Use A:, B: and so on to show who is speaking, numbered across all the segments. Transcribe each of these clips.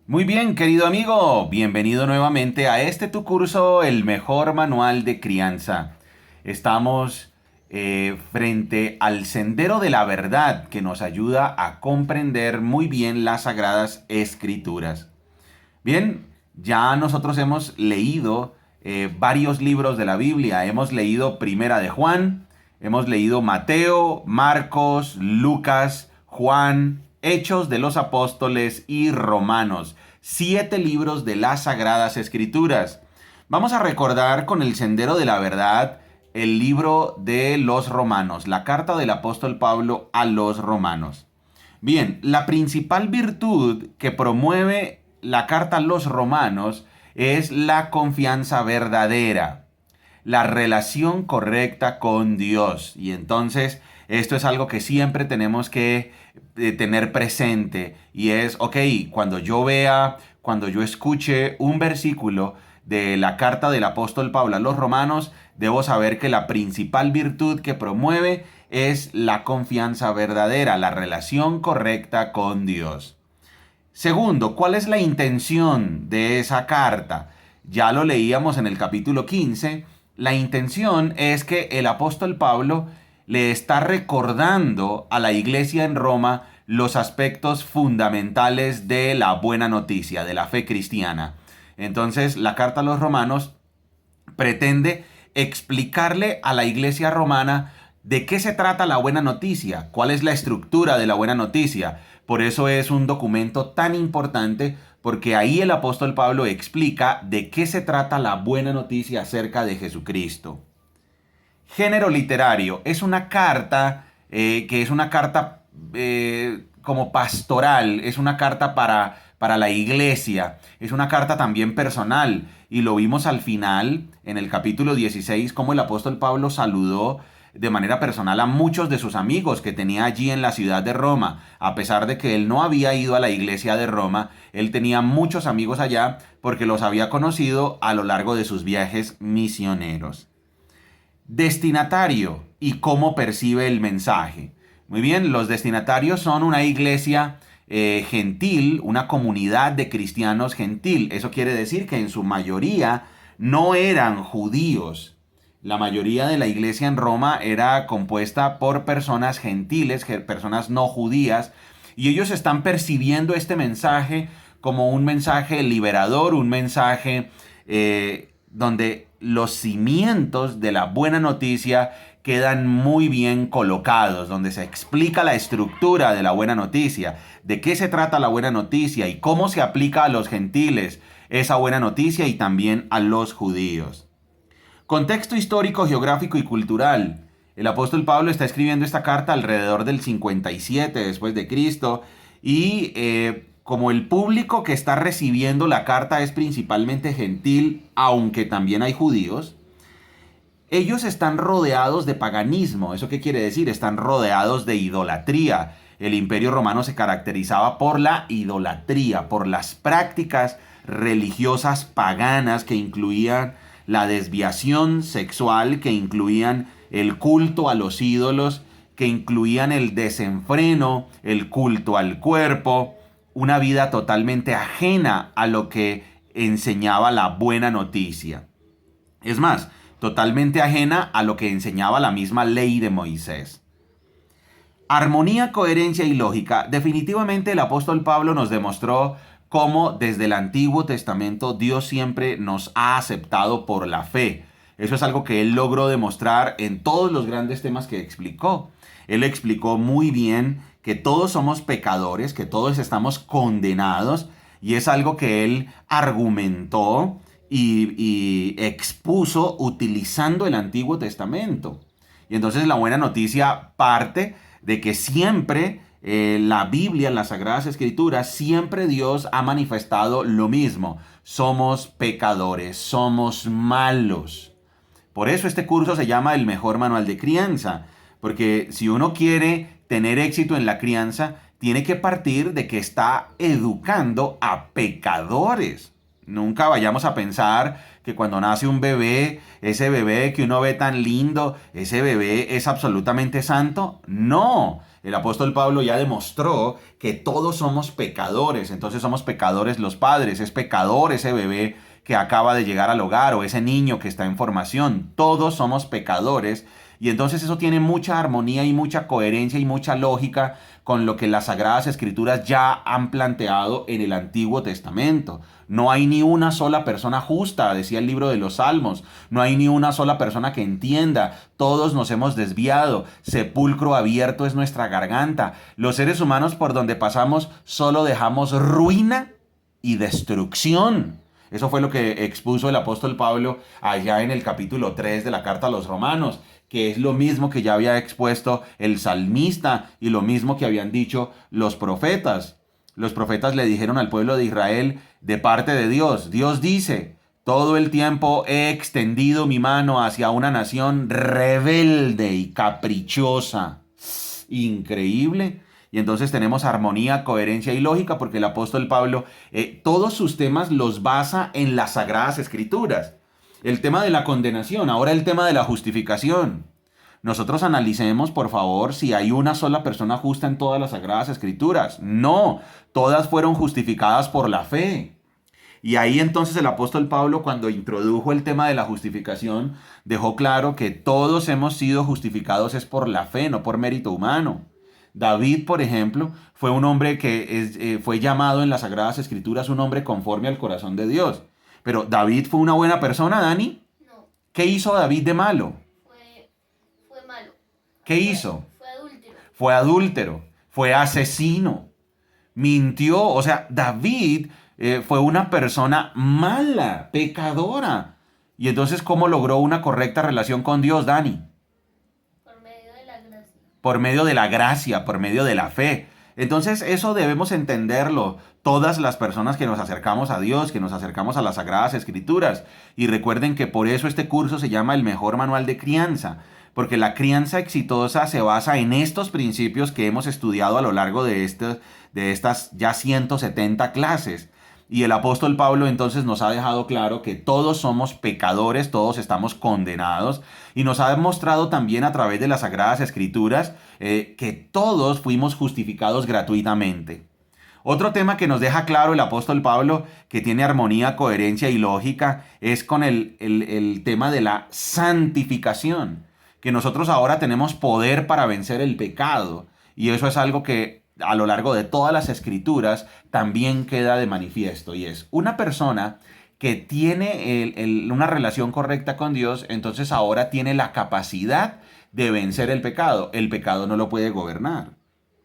A: Muy bien, querido amigo, bienvenido nuevamente a este tu curso, el mejor manual de crianza. Estamos frente al sendero de la verdad que nos ayuda a comprender muy bien las sagradas escrituras. Bien, ya nosotros hemos leído varios libros de la Biblia. Hemos leído Primera de Juan, hemos leído Mateo, Marcos, Lucas, Juan, Hechos de los Apóstoles y Romanos. 7 libros de las Sagradas Escrituras. Vamos a recordar con el Sendero de la Verdad el libro de los Romanos, la carta del apóstol Pablo a los Romanos. Bien, la principal virtud que promueve la carta a los romanos es la confianza verdadera, la relación correcta con Dios. Y entonces esto es algo que siempre tenemos que tener presente. Y es, ok, cuando yo escuche un versículo de la carta del apóstol Pablo a los romanos, debo saber que la principal virtud que promueve es la confianza verdadera, la relación correcta con Dios. Segundo, ¿cuál es la intención de esa carta? Ya lo leíamos en el capítulo 15. La intención es que el apóstol Pablo le está recordando a la iglesia en Roma los aspectos fundamentales de la buena noticia, de la fe cristiana. Entonces, la carta a los romanos pretende explicarle a la iglesia romana de qué se trata la buena noticia, cuál es la estructura de la buena noticia. Por eso es un documento tan importante, porque ahí el apóstol Pablo explica de qué se trata la buena noticia acerca de Jesucristo. Género literario es una carta que es una carta como pastoral, es una carta para la iglesia, es una carta también personal. Y lo vimos al final, en el capítulo 16, cómo el apóstol Pablo saludó de manera personal a muchos de sus amigos que tenía allí en la ciudad de Roma. A pesar de que él no había ido a la iglesia de Roma, él tenía muchos amigos allá porque los había conocido a lo largo de sus viajes misioneros. Destinatario y cómo percibe el mensaje. Muy bien, los destinatarios son una iglesia gentil, una comunidad de cristianos gentil. Eso quiere decir que en su mayoría no eran judíos. La mayoría de la iglesia en Roma era compuesta por personas gentiles, personas no judías, y ellos están percibiendo este mensaje como un mensaje liberador, un mensaje donde los cimientos de la buena noticia quedan muy bien colocados, donde se explica la estructura de la buena noticia, de qué se trata la buena noticia y cómo se aplica a los gentiles esa buena noticia y también a los judíos. Contexto histórico, geográfico y cultural. El apóstol Pablo está escribiendo esta carta alrededor del 57 después de Cristo y como el público que está recibiendo la carta es principalmente gentil, aunque también hay judíos, ellos están rodeados de paganismo. ¿Eso qué quiere decir? Están rodeados de idolatría. El Imperio Romano se caracterizaba por la idolatría, por las prácticas religiosas paganas que incluían la desviación sexual, que incluían el culto a los ídolos, que incluían el desenfreno, el culto al cuerpo, una vida totalmente ajena a lo que enseñaba la buena noticia. Es más, totalmente ajena a lo que enseñaba la misma ley de Moisés. Armonía, coherencia y lógica. Definitivamente el apóstol Pablo nos demostró cómo desde el Antiguo Testamento Dios siempre nos ha aceptado por la fe. Eso es algo que él logró demostrar en todos los grandes temas que explicó. Él explicó muy bien que todos somos pecadores, que todos estamos condenados, y es algo que él argumentó y expuso utilizando el Antiguo Testamento. Y entonces la buena noticia parte de que siempre la Biblia, las Sagradas Escrituras, siempre Dios ha manifestado lo mismo. Somos pecadores, somos malos. Por eso este curso se llama el mejor manual de crianza, porque si uno quiere tener éxito en la crianza, tiene que partir de que está educando a pecadores. Nunca vayamos a pensar que cuando nace un bebé, ese bebé que uno ve tan lindo, ese bebé es absolutamente santo. No, El apóstol Pablo ya demostró que todos somos pecadores, entonces somos pecadores los padres, es pecador ese bebé que acaba de llegar al hogar o ese niño que está en formación, todos somos pecadores y entonces eso tiene mucha armonía y mucha coherencia y mucha lógica con lo que las Sagradas Escrituras ya han planteado en el Antiguo Testamento. No hay ni una sola persona justa, decía el libro de los Salmos. No hay ni una sola persona que entienda. Todos nos hemos desviado. Sepulcro abierto es nuestra garganta. Los seres humanos por donde pasamos solo dejamos ruina y destrucción. Eso fue lo que expuso el apóstol Pablo allá en el capítulo 3 de la carta a los Romanos, que es lo mismo que ya había expuesto el salmista y lo mismo que habían dicho los profetas. Los profetas le dijeron al pueblo de Israel de parte de Dios. Dios dice, todo el tiempo he extendido mi mano hacia una nación rebelde y caprichosa. Increíble. Y entonces tenemos armonía, coherencia y lógica porque el apóstol Pablo todos sus temas los basa en las Sagradas Escrituras. El tema de la condenación, ahora el tema de la justificación. Nosotros analicemos, por favor, si hay una sola persona justa en todas las Sagradas Escrituras. No, todas fueron justificadas por la fe. Y ahí entonces el apóstol Pablo, cuando introdujo el tema de la justificación, dejó claro que todos hemos sido justificados es por la fe, no por mérito humano. David, por ejemplo, fue un hombre que fue llamado en las Sagradas Escrituras un hombre conforme al corazón de Dios. Pero ¿David fue una buena persona, Dani?
B: No.
A: ¿Qué hizo David de malo?
B: Fue malo.
A: ¿Qué hizo?
B: Fue adúltero.
A: Fue adúltero, fue asesino, mintió. O sea, David fue una persona mala, pecadora. Y entonces, ¿cómo logró una correcta relación con Dios, Dani?
B: Por medio de la gracia.
A: Por medio de la gracia, por medio de la fe. Entonces eso debemos entenderlo todas las personas que nos acercamos a Dios, que nos acercamos a las Sagradas Escrituras. Y recuerden que por eso este curso se llama el mejor manual de crianza, porque la crianza exitosa se basa en estos principios que hemos estudiado a lo largo de estas ya 170 clases. Y el apóstol Pablo entonces nos ha dejado claro que todos somos pecadores, todos estamos condenados y nos ha demostrado también a través de las Sagradas Escrituras que todos fuimos justificados gratuitamente. Otro tema que nos deja claro el apóstol Pablo, que tiene armonía, coherencia y lógica, es con el tema de la santificación, que nosotros ahora tenemos poder para vencer el pecado y eso es algo que a lo largo de todas las escrituras también queda de manifiesto y es una persona que tiene una relación correcta con Dios, entonces ahora tiene la capacidad de vencer el pecado. El pecado no lo puede gobernar.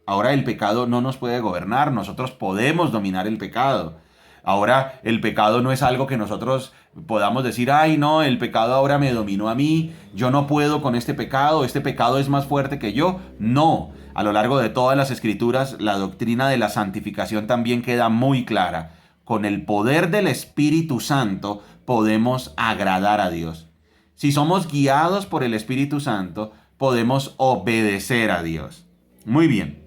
A: Ahora el pecado no nos puede gobernar, nosotros podemos dominar el pecado. Ahora el pecado no es algo que nosotros podamos decir, ay no, el pecado ahora me dominó a mí, yo no puedo con este pecado es más fuerte que yo. No, a lo largo de todas las escrituras la doctrina de la santificación también queda muy clara. Con el poder del Espíritu Santo podemos agradar a Dios. Si somos guiados por el Espíritu Santo, podemos obedecer a Dios. Muy bien.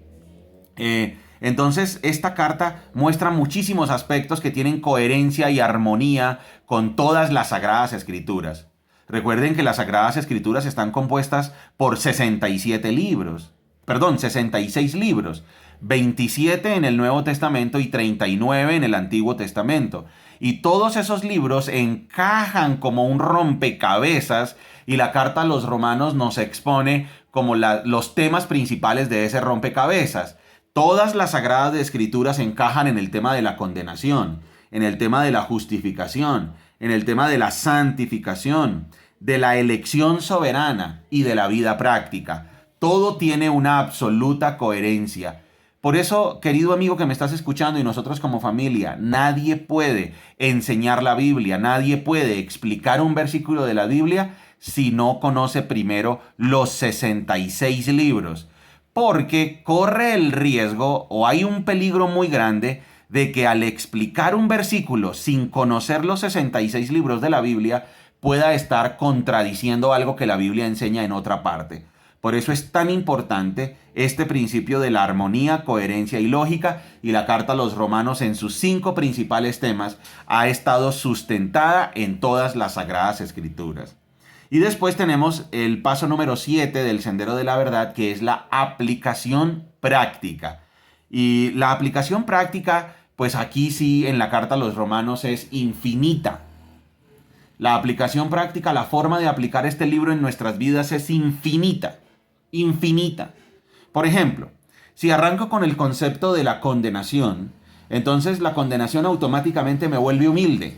A: Entonces, esta carta muestra muchísimos aspectos que tienen coherencia y armonía con todas las Sagradas Escrituras. Recuerden que las Sagradas Escrituras están compuestas por 67 libros. Perdón, 66 libros. 27 en el Nuevo Testamento y 39 en el Antiguo Testamento. Y todos esos libros encajan como un rompecabezas y la carta a los Romanos nos expone como los temas principales de ese rompecabezas. Todas las Sagradas Escrituras encajan en el tema de la condenación, en el tema de la justificación, en el tema de la santificación, de la elección soberana y de la vida práctica. Todo tiene una absoluta coherencia. Por eso, querido amigo que me estás escuchando y nosotros como familia, nadie puede enseñar la Biblia, nadie puede explicar un versículo de la Biblia si no conoce primero los 66 libros. Porque corre el riesgo o hay un peligro muy grande de que al explicar un versículo sin conocer los 66 libros de la Biblia pueda estar contradiciendo algo que la Biblia enseña en otra parte. Por eso es tan importante este principio de la armonía, coherencia y lógica, y la carta a los Romanos en sus 5 principales temas ha estado sustentada en todas las Sagradas Escrituras. Y después tenemos el paso número 7 del Sendero de la Verdad, que es la aplicación práctica. Y la aplicación práctica, pues aquí sí en la carta a los romanos es infinita. La aplicación práctica, la forma de aplicar este libro en nuestras vidas es infinita. Infinita. Por ejemplo, si arranco con el concepto de la condenación, entonces la condenación automáticamente me vuelve humilde,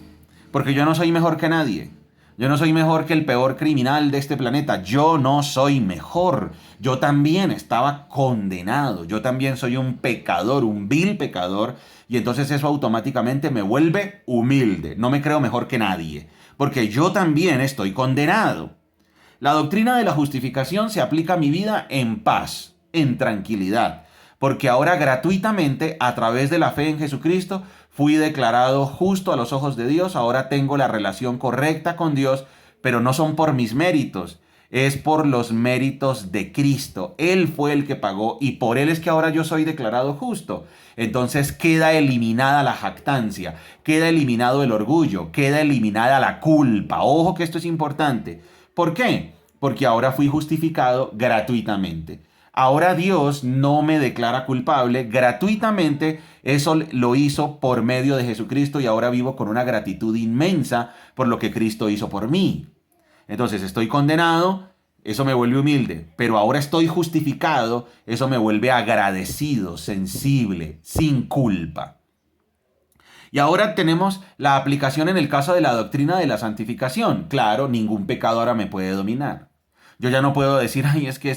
A: porque yo no soy mejor que nadie. Yo no soy mejor que el peor criminal de este planeta. Yo no soy mejor. Yo también estaba condenado. Yo también soy un pecador, un vil pecador. Y entonces eso automáticamente me vuelve humilde. No me creo mejor que nadie, porque yo también estoy condenado. La doctrina de la justificación se aplica a mi vida en paz, en tranquilidad, porque ahora gratuitamente, a través de la fe en Jesucristo, fui declarado justo a los ojos de Dios. Ahora tengo la relación correcta con Dios, pero no son por mis méritos, es por los méritos de Cristo. Él fue el que pagó y por Él es que ahora yo soy declarado justo. Entonces queda eliminada la jactancia, queda eliminado el orgullo, queda eliminada la culpa. Ojo que esto es importante. ¿Por qué? Porque ahora fui justificado gratuitamente. Ahora Dios no me declara culpable gratuitamente. Eso lo hizo por medio de Jesucristo y ahora vivo con una gratitud inmensa por lo que Cristo hizo por mí. Entonces estoy condenado, eso me vuelve humilde, pero ahora estoy justificado, eso me vuelve agradecido, sensible, sin culpa. Y ahora tenemos la aplicación en el caso de la doctrina de la santificación. Claro, ningún pecado ahora me puede dominar. Yo ya no puedo decir, ay, es que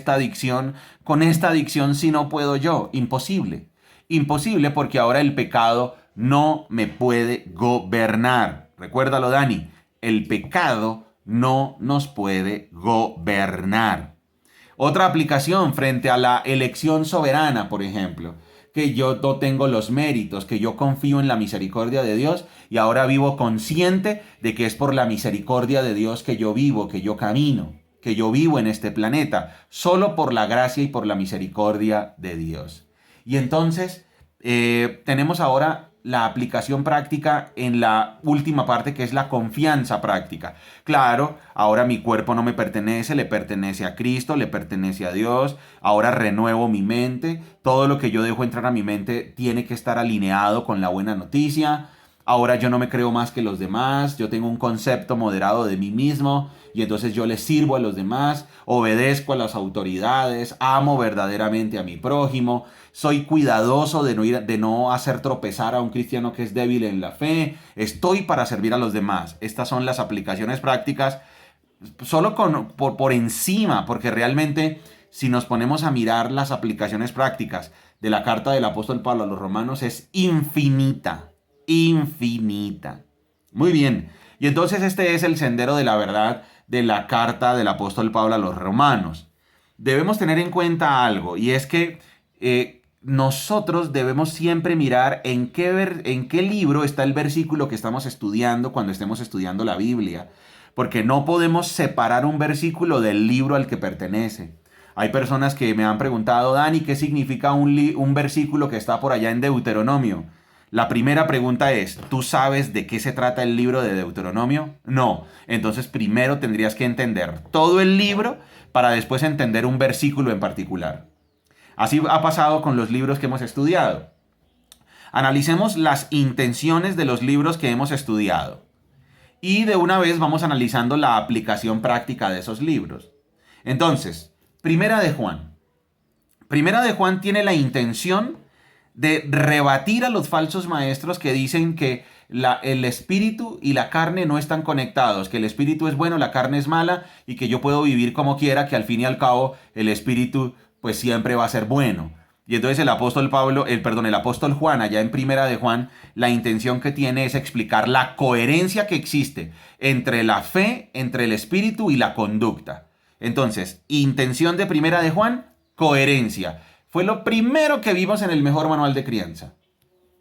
A: con esta adicción sí no puedo yo. Imposible. Imposible porque ahora el pecado no me puede gobernar. Recuérdalo, Dani, el pecado no nos puede gobernar. Otra aplicación frente a la elección soberana, por ejemplo, que yo no tengo los méritos, que yo confío en la misericordia de Dios y ahora vivo consciente de que es por la misericordia de Dios que yo vivo, que yo camino, que yo vivo en este planeta, solo por la gracia y por la misericordia de Dios. Y entonces tenemos ahora la aplicación práctica en la última parte, que es la confianza práctica. Claro, ahora mi cuerpo no me pertenece, le pertenece a Cristo, le pertenece a Dios. Ahora renuevo mi mente. Todo lo que yo dejo entrar a mi mente tiene que estar alineado con la buena noticia. Ahora yo no me creo más que los demás, yo tengo un concepto moderado de mí mismo y entonces yo le sirvo a los demás, obedezco a las autoridades, amo verdaderamente a mi prójimo, soy cuidadoso de no hacer tropezar a un cristiano que es débil en la fe, estoy para servir a los demás. Estas son las aplicaciones prácticas, solo por encima, porque realmente si nos ponemos a mirar las aplicaciones prácticas de la carta del apóstol Pablo a los romanos es infinita. Infinita. Muy bien. Y entonces este es el sendero de la verdad de la carta del apóstol Pablo a los romanos. Debemos tener en cuenta algo, y es que nosotros debemos siempre mirar en qué libro está el versículo que estamos estudiando cuando estemos estudiando la Biblia, porque no podemos separar un versículo del libro al que pertenece. Hay personas que me han preguntado, Dani, ¿qué significa un versículo que está por allá en Deuteronomio? La primera pregunta es, ¿tú sabes de qué se trata el libro de Deuteronomio? No. Entonces primero tendrías que entender todo el libro para después entender un versículo en particular. Así ha pasado con los libros que hemos estudiado. Analicemos las intenciones de los libros que hemos estudiado. Y de una vez vamos analizando la aplicación práctica de esos libros. Entonces, Primera de Juan. Primera de Juan tiene la intención de rebatir a los falsos maestros que dicen que el espíritu y la carne no están conectados, que el espíritu es bueno, la carne es mala y que yo puedo vivir como quiera, que al fin y al cabo el espíritu pues siempre va a ser bueno. Y entonces el apóstol Juan, allá en Primera de Juan, la intención que tiene es explicar la coherencia que existe entre la fe, entre el espíritu y la conducta. Entonces, intención de Primera de Juan, coherencia. Fue lo primero que vimos en el mejor manual de crianza.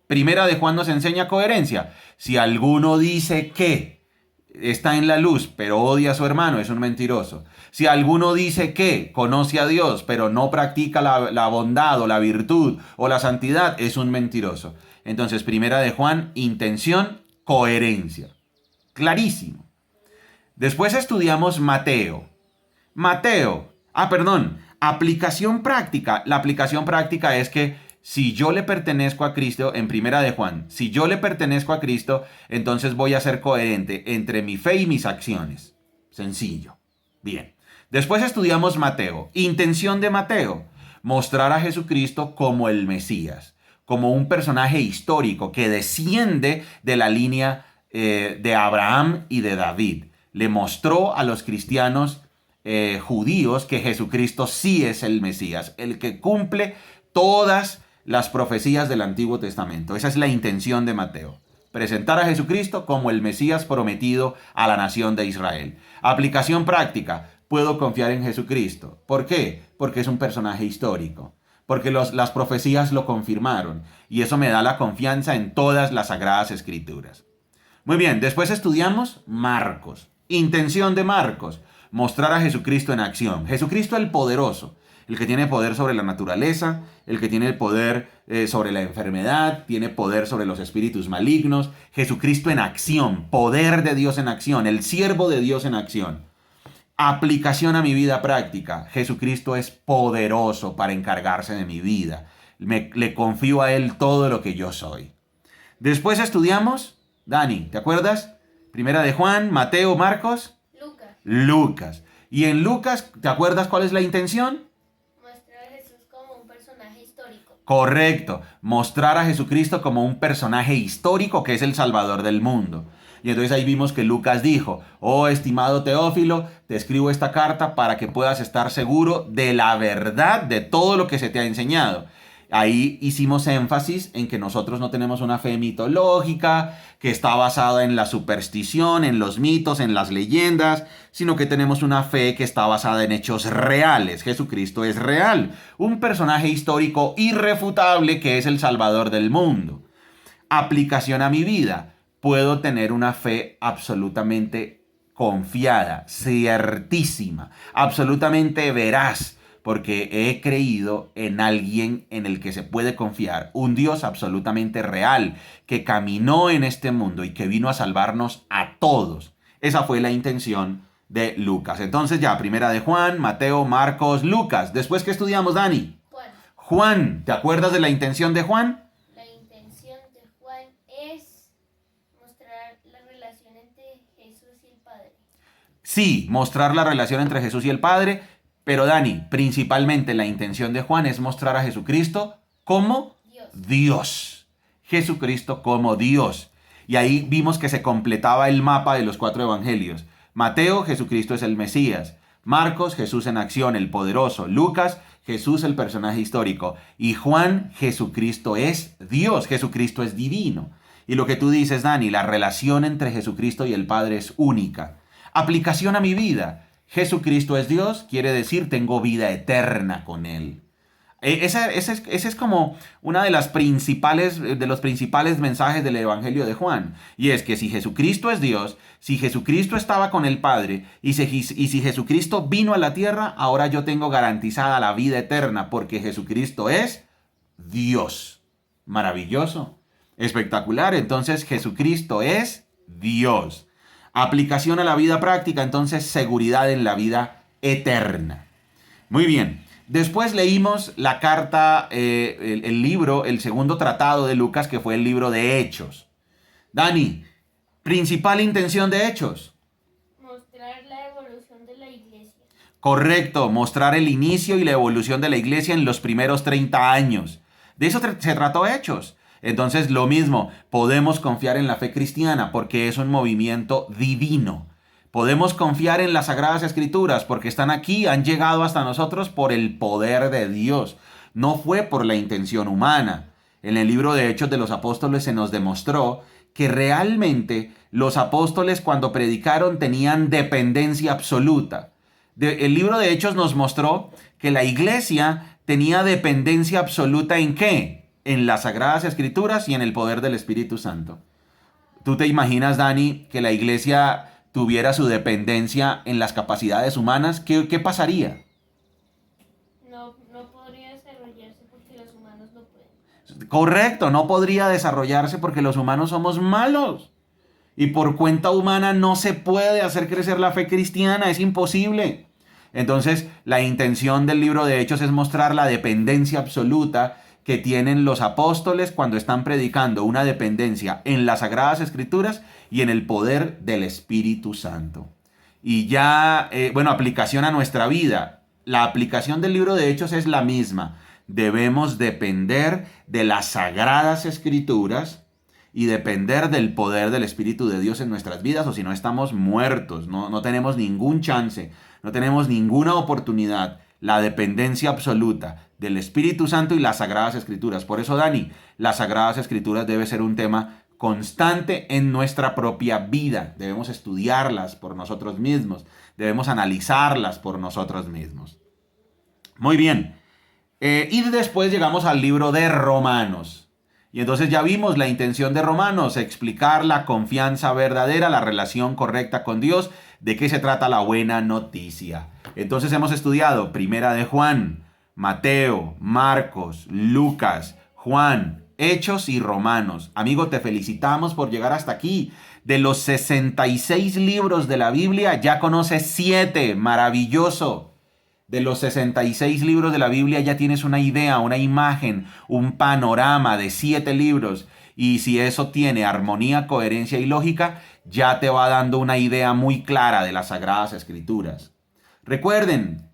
A: Primera de Juan nos enseña coherencia. Si alguno dice que está en la luz, pero odia a su hermano, es un mentiroso. Si alguno dice que conoce a Dios, pero no practica la bondad o la virtud o la santidad, es un mentiroso. Entonces, Primera de Juan, intención, coherencia. Clarísimo. Después estudiamos Mateo. Aplicación práctica. La aplicación práctica es que si yo le pertenezco a Cristo, en Primera de Juan, si yo le pertenezco a Cristo, entonces voy a ser coherente entre mi fe y mis acciones. Sencillo. Bien. Después estudiamos Mateo. Intención de Mateo: mostrar a Jesucristo como el Mesías, como un personaje histórico que desciende de la línea de Abraham y de David. Le mostró a los cristianos judíos que Jesucristo sí es el Mesías, el que cumple todas las profecías del Antiguo Testamento. Esa es la intención de Mateo: presentar a Jesucristo como el Mesías prometido a la nación de Israel. Aplicación práctica: puedo confiar en Jesucristo. ¿Por qué? Porque es un personaje histórico, porque las profecías lo confirmaron, y eso me da la confianza en todas las Sagradas Escrituras. Muy bien, después estudiamos Marcos. Intención de Marcos: mostrar a Jesucristo en acción. Jesucristo el poderoso, el que tiene poder sobre la naturaleza, el que tiene el poder sobre la enfermedad, tiene poder sobre los espíritus malignos. Jesucristo en acción, poder de Dios en acción, el siervo de Dios en acción. Aplicación a mi vida práctica: Jesucristo es poderoso para encargarse de mi vida. Le confío a Él todo lo que yo soy. Después estudiamos, Dani, ¿te acuerdas? Primera de Juan, Mateo, Marcos, Lucas. Y en Lucas, ¿te acuerdas cuál es la intención?
B: Mostrar a Jesús como un personaje histórico.
A: Correcto, mostrar a Jesucristo como un personaje histórico que es el Salvador del mundo. Y entonces ahí vimos que Lucas dijo: oh, estimado Teófilo, te escribo esta carta para que puedas estar seguro de la verdad de todo lo que se te ha enseñado. Ahí hicimos énfasis en que nosotros no tenemos una fe mitológica, que está basada en la superstición, en los mitos, en las leyendas, sino que tenemos una fe que está basada en hechos reales. Jesucristo es real, un personaje histórico irrefutable que es el Salvador del mundo. Aplicación a mi vida: puedo tener una fe absolutamente confiada, ciertísima, absolutamente veraz, porque he creído en alguien en el que se puede confiar, un Dios absolutamente real, que caminó en este mundo y que vino a salvarnos a todos. Esa fue la intención de Lucas. Entonces ya, Primera de Juan, Mateo, Marcos, Lucas. Después, ¿qué estudiamos, Dani? Juan. ¿Te acuerdas de la intención de Juan?
B: La intención de Juan es mostrar la relación entre Jesús y el Padre.
A: Sí, mostrar la relación entre Jesús y el Padre. Pero Dani, principalmente la intención de Juan es mostrar a Jesucristo como Dios. Jesucristo como Dios. Y ahí vimos que se completaba el mapa de los 4 evangelios. Mateo: Jesucristo es el Mesías. Marcos: Jesús en acción, el poderoso. Lucas: Jesús el personaje histórico. Y Juan: Jesucristo es Dios, Jesucristo es divino. Y lo que tú dices, Dani, la relación entre Jesucristo y el Padre es única. Aplicación a mi vida: Jesucristo es Dios, quiere decir tengo vida eterna con Él. Ese es como una de los principales mensajes del Evangelio de Juan. Y es que si Jesucristo es Dios, si Jesucristo estaba con el Padre, y si Jesucristo vino a la tierra, ahora yo tengo garantizada la vida eterna, porque Jesucristo es Dios. Maravilloso, espectacular. Entonces Jesucristo es Dios. Aplicación a la vida práctica: entonces seguridad en la vida eterna. Muy bien. Después leímos la carta, el libro, el segundo tratado de Lucas, que fue el libro de Hechos. Dani, principal intención de Hechos:
B: mostrar la evolución de la iglesia.
A: Correcto, mostrar el inicio y la evolución de la iglesia en los primeros 30 años. De eso se trató Hechos. Entonces, lo mismo, podemos confiar en la fe cristiana porque es un movimiento divino. Podemos confiar en las Sagradas Escrituras porque están aquí, han llegado hasta nosotros por el poder de Dios. No fue por la intención humana. En el libro de Hechos de los Apóstoles se nos demostró que realmente los apóstoles, cuando predicaron, tenían dependencia absoluta. El libro de Hechos nos mostró que la iglesia tenía dependencia absoluta ¿en qué? En las Sagradas Escrituras y en el poder del Espíritu Santo. ¿Tú te imaginas, Dani, que la iglesia tuviera su dependencia en las capacidades humanas? ¿Qué pasaría?
B: No podría desarrollarse porque los humanos no pueden.
A: Correcto, no podría desarrollarse porque los humanos somos malos. Y por cuenta humana no se puede hacer crecer la fe cristiana, es imposible. Entonces, la intención del libro de Hechos es mostrar la dependencia absoluta que tienen los apóstoles cuando están predicando, una dependencia en las Sagradas Escrituras y en el poder del Espíritu Santo. Y ya, aplicación a nuestra vida. La aplicación del libro de Hechos es la misma. Debemos depender de las Sagradas Escrituras y depender del poder del Espíritu de Dios en nuestras vidas, o si no estamos muertos, no tenemos ningún chance, no tenemos ninguna oportunidad. La dependencia absoluta del Espíritu Santo y las Sagradas Escrituras. Por eso, Dani, las Sagradas Escrituras debe ser un tema constante en nuestra propia vida. Debemos estudiarlas por nosotros mismos, debemos analizarlas por nosotros mismos. Muy bien. Y después llegamos al libro de Romanos. Y entonces ya vimos la intención de Romanos, explicar la confianza verdadera, la relación correcta con Dios, de qué se trata la buena noticia. Entonces hemos estudiado Primera de Juan, Mateo, Marcos, Lucas, Juan, Hechos y Romanos. Amigo, te felicitamos por llegar hasta aquí. De los 66 libros de la Biblia, ya conoces 7. Maravilloso. De los 66 libros de la Biblia ya tienes una idea, una imagen, un panorama de 7 libros. Y si eso tiene armonía, coherencia y lógica, ya te va dando una idea muy clara de las Sagradas Escrituras. Recuerden,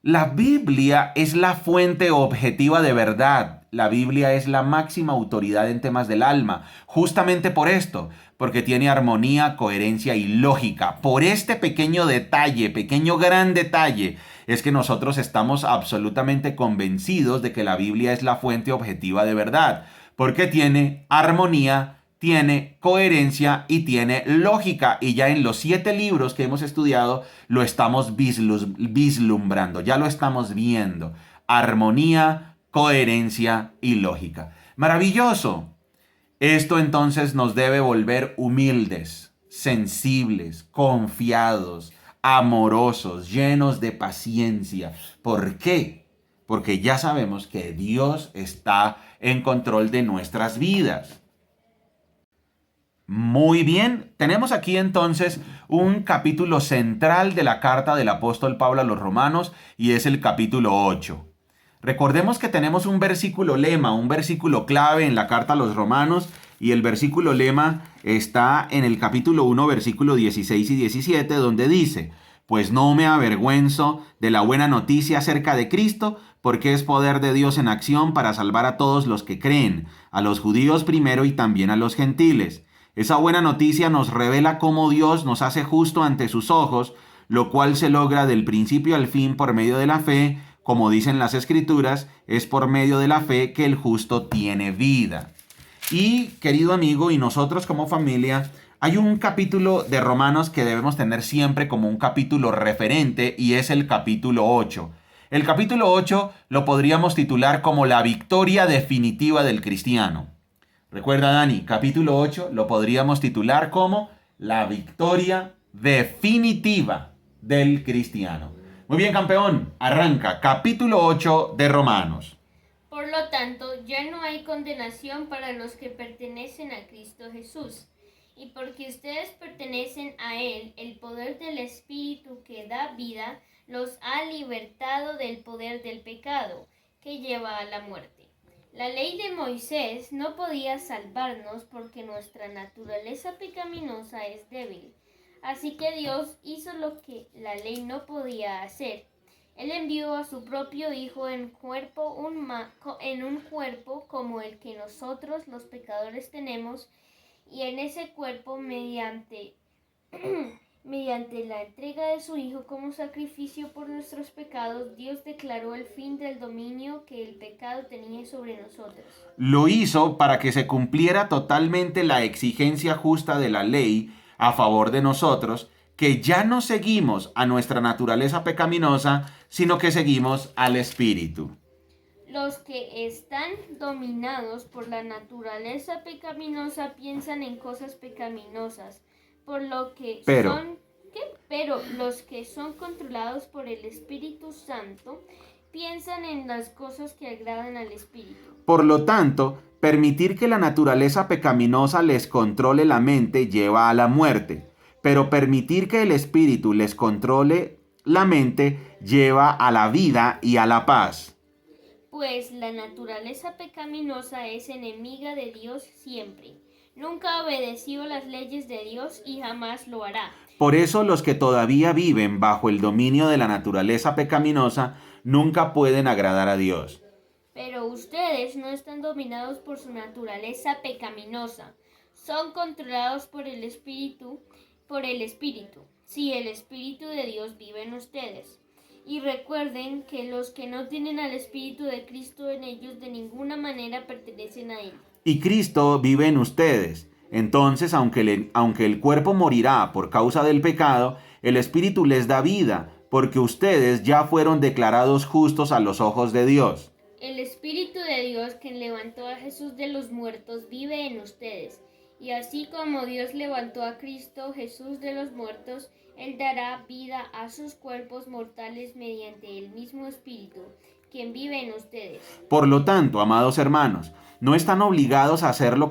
A: la Biblia es la fuente objetiva de verdad. La Biblia es la máxima autoridad en temas del alma. Justamente por esto, porque tiene armonía, coherencia y lógica. Por este pequeño detalle, pequeño gran detalle, es que nosotros estamos absolutamente convencidos de que la Biblia es la fuente objetiva de verdad. Porque tiene armonía, tiene coherencia y tiene lógica. Y ya en los 7 libros que hemos estudiado lo estamos vislumbrando, ya lo estamos viendo. Armonía, coherencia y lógica. Maravilloso. Esto entonces nos debe volver humildes, sensibles, confiados, amorosos, llenos de paciencia. ¿Por qué? Porque ya sabemos que Dios está en control de nuestras vidas. Muy bien, tenemos aquí entonces un capítulo central de la carta del apóstol Pablo a los Romanos y es el capítulo 8. Recordemos que tenemos un versículo lema, un versículo clave en la carta a los Romanos y el versículo lema está en el capítulo 1, versículo 16 y 17, donde dice: pues no me avergüenzo de la buena noticia acerca de Cristo, porque es poder de Dios en acción para salvar a todos los que creen, a los judíos primero y también a los gentiles. Esa buena noticia nos revela cómo Dios nos hace justo ante sus ojos, lo cual se logra del principio al fin por medio de la fe. Como dicen las Escrituras, es por medio de la fe que el justo tiene vida. Y, querido amigo, y nosotros como familia, hay un capítulo de Romanos que debemos tener siempre como un capítulo referente y es el capítulo 8. El capítulo 8 lo podríamos titular como la victoria definitiva del cristiano. Recuerda, Dani, capítulo 8 lo podríamos titular como la victoria definitiva del cristiano. Muy bien, campeón, arranca capítulo 8 de Romanos.
B: Por lo tanto, ya no hay condenación para los que pertenecen a Cristo Jesús. Y porque ustedes pertenecen a Él, el poder del Espíritu que da vida los ha libertado del poder del pecado, que lleva a la muerte. La ley de Moisés no podía salvarnos porque nuestra naturaleza pecaminosa es débil. Así que Dios hizo lo que la ley no podía hacer. Él envió a su propio Hijo en un cuerpo como el que nosotros los pecadores tenemos, y en ese cuerpo, mediante la entrega de su Hijo como sacrificio por nuestros pecados, Dios declaró el fin del dominio que el pecado tenía sobre nosotros.
A: Lo hizo para que se cumpliera totalmente la exigencia justa de la ley a favor de nosotros, que ya no seguimos a nuestra naturaleza pecaminosa, sino que seguimos al Espíritu.
B: Los que están dominados por la naturaleza pecaminosa piensan en cosas pecaminosas, pero los que son controlados por el Espíritu Santo piensan en las cosas que agradan al Espíritu.
A: Por lo tanto, Permitir que la naturaleza pecaminosa les controle la mente lleva a la muerte, pero permitir que el espíritu les controle la mente lleva a la vida y a la paz.
B: Pues la naturaleza pecaminosa es enemiga de Dios siempre. Nunca ha obedecido las leyes de Dios y jamás lo hará.
A: Por eso los que todavía viven bajo el dominio de la naturaleza pecaminosa nunca pueden agradar a Dios.
B: Pero ustedes no están dominados por su naturaleza pecaminosa. Son controlados por el Espíritu. Si el Espíritu de Dios vive en ustedes. Y recuerden que los que no tienen al Espíritu de Cristo en ellos de ninguna manera pertenecen a Él.
A: Y Cristo vive en ustedes. Entonces, aunque el cuerpo morirá por causa del pecado, el Espíritu les da vida, porque ustedes ya fueron declarados justos a los ojos de Dios.
B: El Espíritu de Dios, quien levantó a Jesús de los muertos, vive en ustedes. Y así como Dios levantó a Cristo Jesús de los muertos, Él dará vida a sus cuerpos mortales mediante el mismo Espíritu, quien vive en ustedes.
A: Por lo tanto, amados hermanos, no están obligados a hacer lo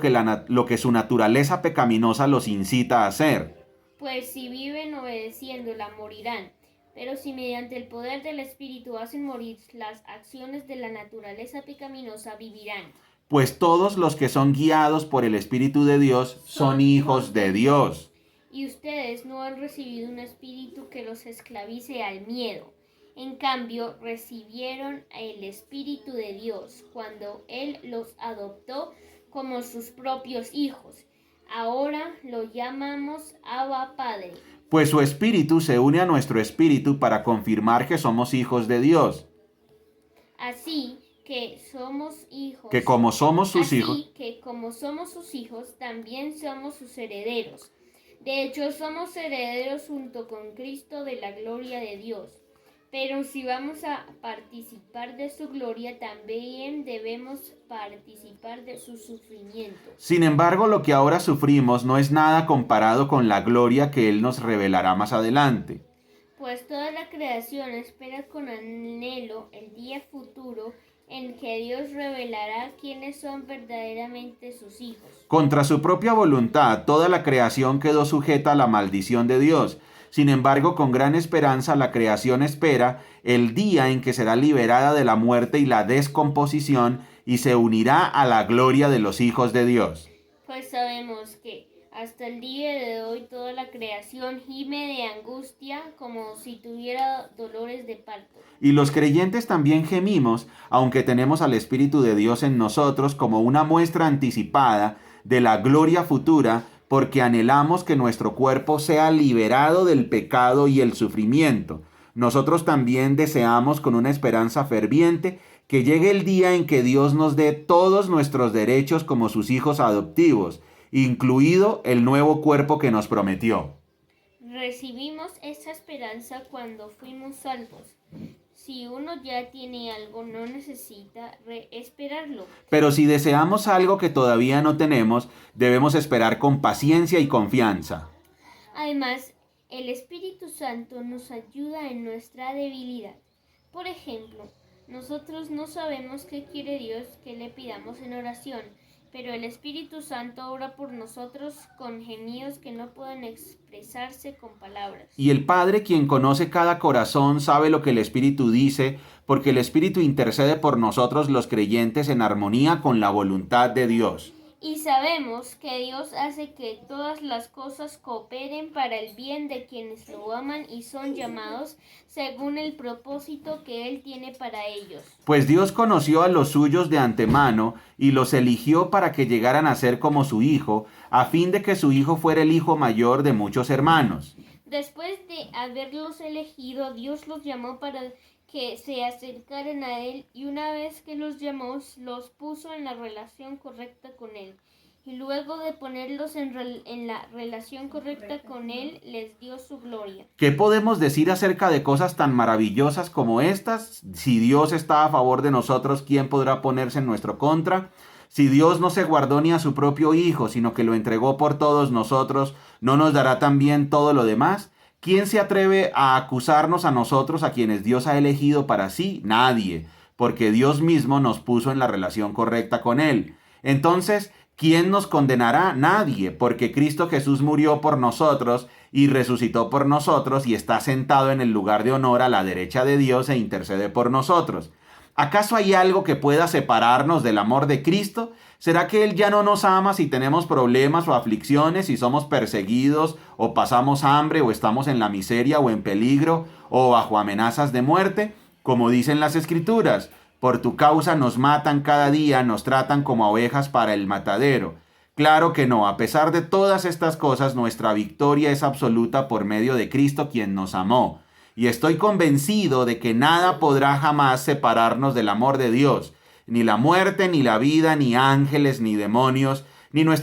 A: que su naturaleza pecaminosa los incita a hacer.
B: Pues si viven obedeciéndola, morirán. Pero si mediante el poder del Espíritu hacen morir las acciones de la naturaleza pecaminosa, vivirán.
A: Pues todos los que son guiados por el Espíritu de Dios son hijos de Dios.
B: Y ustedes no han recibido un espíritu que los esclavice al miedo. En cambio, recibieron el Espíritu de Dios cuando Él los adoptó como sus propios hijos. Ahora lo llamamos Abba Padre.
A: Pues su Espíritu se une a nuestro espíritu para confirmar que somos hijos de Dios.
B: Así que somos hijos.
A: Que como somos sus hijos.
B: Así que como somos sus hijos, también somos sus herederos. De hecho, somos herederos junto con Cristo de la gloria de Dios. Pero si vamos a participar de su gloria, también debemos participar de su sufrimiento.
A: Sin embargo, lo que ahora sufrimos no es nada comparado con la gloria que Él nos revelará más adelante.
B: Pues toda la creación espera con anhelo el día futuro en que Dios revelará quiénes son verdaderamente sus hijos.
A: Contra su propia voluntad, toda la creación quedó sujeta a la maldición de Dios. Sin embargo, con gran esperanza la creación espera el día en que será liberada de la muerte y la descomposición y se unirá a la gloria de los hijos de Dios.
B: Pues sabemos que hasta el día de hoy toda la creación gime de angustia como si tuviera dolores de parto.
A: Y los creyentes también gemimos, aunque tenemos al Espíritu de Dios en nosotros como una muestra anticipada de la gloria futura, porque anhelamos que nuestro cuerpo sea liberado del pecado y el sufrimiento. Nosotros también deseamos con una esperanza ferviente que llegue el día en que Dios nos dé todos nuestros derechos como sus hijos adoptivos, incluido el nuevo cuerpo que nos prometió.
B: Recibimos esa esperanza cuando fuimos salvos. Si uno ya tiene algo, no necesita esperarlo.
A: Pero si deseamos algo que todavía no tenemos, debemos esperar con paciencia y confianza.
B: Además, el Espíritu Santo nos ayuda en nuestra debilidad. Por ejemplo, nosotros no sabemos qué quiere Dios que le pidamos en oración, pero el Espíritu Santo ora por nosotros con gemidos que no pueden expresarse con palabras.
A: Y el Padre, quien conoce cada corazón, sabe lo que el Espíritu dice, porque el Espíritu intercede por nosotros los creyentes en armonía con la voluntad de Dios.
B: Y sabemos que Dios hace que todas las cosas cooperen para el bien de quienes lo aman y son llamados según el propósito que Él tiene para ellos.
A: Pues Dios conoció a los suyos de antemano y los eligió para que llegaran a ser como su Hijo, a fin de que su Hijo fuera el hijo mayor de muchos hermanos.
B: Después de haberlos elegido, Dios los llamó para que se acercaran a Él, y una vez que los llamó, los puso en la relación correcta con Él. Y luego de ponerlos en la relación correcta con Él, les dio su gloria.
A: ¿Qué podemos decir acerca de cosas tan maravillosas como estas? Si Dios está a favor de nosotros, ¿quién podrá ponerse en nuestro contra? Si Dios no se guardó ni a su propio Hijo, sino que lo entregó por todos nosotros, ¿no nos dará también todo lo demás? ¿Quién se atreve a acusarnos a nosotros, a quienes Dios ha elegido para sí? Nadie, porque Dios mismo nos puso en la relación correcta con Él. Entonces, ¿quién nos condenará? Nadie, porque Cristo Jesús murió por nosotros y resucitó por nosotros y está sentado en el lugar de honor a la derecha de Dios e intercede por nosotros. ¿Acaso hay algo que pueda separarnos del amor de Cristo? ¿Será que Él ya no nos ama si tenemos problemas o aflicciones, si somos perseguidos o pasamos hambre o estamos en la miseria o en peligro o bajo amenazas de muerte? Como dicen las Escrituras, por tu causa nos matan cada día, nos tratan como a ovejas para el matadero. Claro que no, a pesar de todas estas cosas, nuestra victoria es absoluta por medio de Cristo quien nos amó. Y estoy convencido de que nada podrá jamás separarnos del amor de Dios, ni la muerte, ni la vida, ni ángeles, ni demonios, ni nuestro